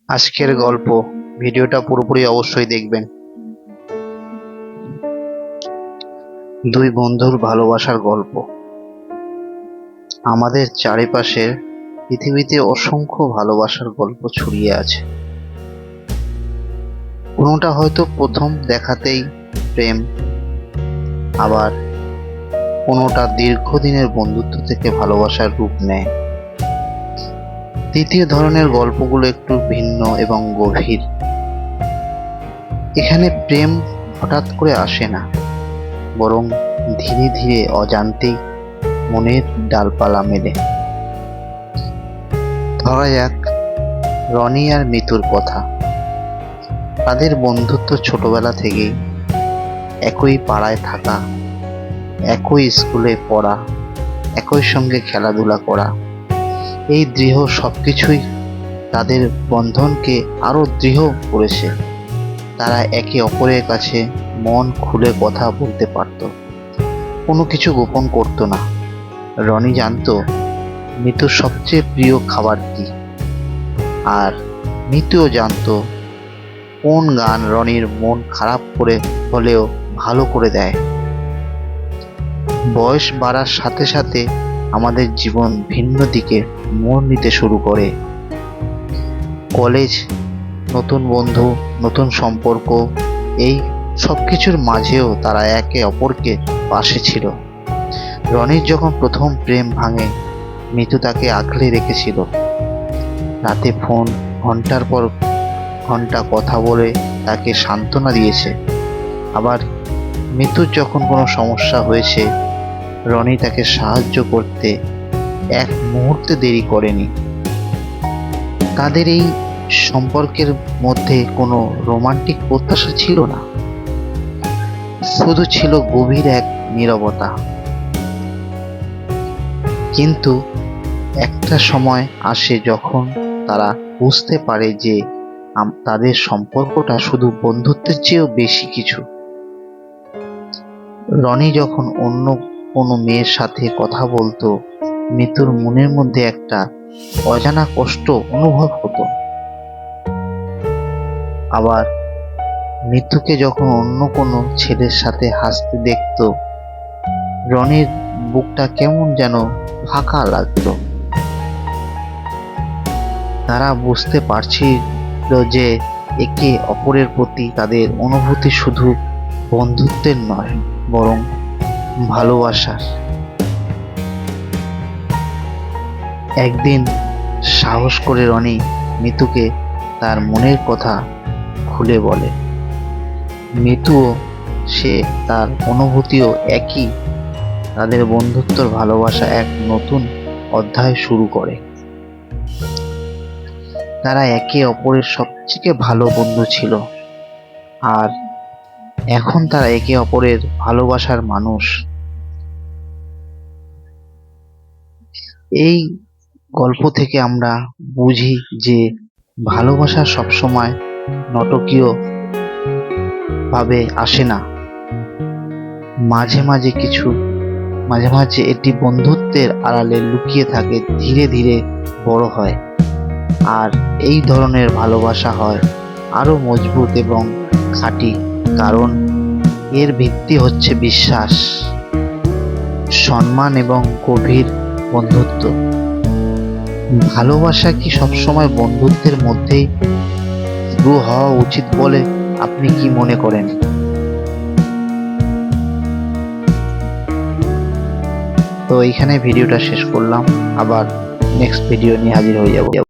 আজকের গল্প ভিডিওটা পুরোপুরি অবশ্যই দেখবেন। দুই বন্ধুর ভালোবাসার গল্প। আমাদের চারিপাশের পৃথিবীতে অসংখ্য ভালোবাসার গল্প ছড়িয়ে আছে। কোনোটা হয়তো প্রথম দেখাতেই প্রেম, আবার কোনোটা দীর্ঘদিনের বন্ধুত্ব থেকে ভালোবাসার রূপ নেয়। তৃতীয় ধরনের গল্পগুলো একটু ভিন্ন এবং গভীর। এখানে প্রেম হঠাৎ করে আসে না, বরং ধীরে ধীরে অজান্তেই মনের ডালপালা মেলে। ধরা যাক রনি আর মিতুর কথা। তাদের বন্ধুত্ব ছোটবেলা থেকেই। একই পাড়ায় থাকা, একই স্কুলে পড়া, একই সঙ্গে খেলাধুলা করা, এই দৃঢ় সবকিছুই তাদের বন্ধনকে আরো দৃঢ় করেছে। তারা একে অপরের কাছে মন খুলে কথা বলতে পারত, কোনো কিছু গোপন করতো না। রনি জানতো মিতুর সবচেয়ে প্রিয় খাবার কি, আর মিতুও জানতো কোন গান রনির মন খারাপ করে হলেও ভালো করে দেয়। বয়স বাড়ার সাথে সাথে আমাদের জীবন ভিন্ন দিকে মোড় নিতে শুরু করে। কলেজ, নতুন বন্ধু, নতুন সম্পর্ক, এই সব কিছুর মাঝেও তারা একে অপরকে পাশে ছিল। রনির যখন প্রথম প্রেম ভাঙে, মিতু তাকে আগলে রেখেছিল। রাতে ফোন ঘন্টার পর ঘন্টা কথা বলে তাকে সান্ত্বনা দিয়েছে। আবার মিতুর যখন কোনো সমস্যা হয়েছে, রনি তাকে সাহায্য করতে এক মুহূর্তে দেরি করেনি। তাদের এই সম্পর্কের মধ্যে কোনো রোমান্টিক প্রত্যাশা ছিল না, শুধু ছিল গভীর এক নীরবতা। কিন্তু একটা সময় আসে যখন তারা বুঝতে পারে যে তাদের সম্পর্কটা শুধু বন্ধুত্বের চেয়েও বেশি কিছু। রনি যখন অন্য কোনো মেয়ের সাথে কথা বলতো, মিতুর মনের মধ্যে একটা অজানা কষ্ট অনুভব হতো। আবার মিতুকে যখন অন্য কোনো ছেলের সাথে হাসতে দেখতো, রনির বুকটা কেমন যেন ফাঁকা লাগতো। তারা বুঝতে পারছিল যে একে অপরের প্রতি তাদের অনুভূতি শুধু বন্ধুত্বের নয়, বরং ভালোবাসার। একদিন সাহস করে রনি মিতুকে তার মনের কথা খুলে বলে। মিতুও সে তার অনুভূতিও একই। তাদের বন্ধুত্বর ভালোবাসা এক নতুন অধ্যায় শুরু করে। তারা একে অপরের সবথেকে ভালো বন্ধু ছিল, আর এখন তারা একে অপরের ভালোবাসার মানুষ। এই গল্প থেকে আমরা বুঝি যে ভালোবাসা সবসময় নাটকীয় ভাবে আসে না। মাঝে মাঝে এটি বন্ধুত্বের আড়ালে লুকিয়ে থাকে, ধীরে ধীরে বড় হয়। আর এই ধরনের ভালোবাসা হয় আরো মজবুত এবং খাঁটি, কারণ এর ভিত্তি হচ্ছে বিশ্বাস, সম্মান এবং গভীর বন্ধুত্ব। ভালোবাসা কি সবসময় বন্ধুত্বের মধ্যেই শুরু হওয়া উচিত বলে আপনি কি মনে করেন? তো এইখানে ভিডিওটা শেষ করলাম, আবার নেক্সট ভিডিও নিয়ে হাজির হয়ে যাব।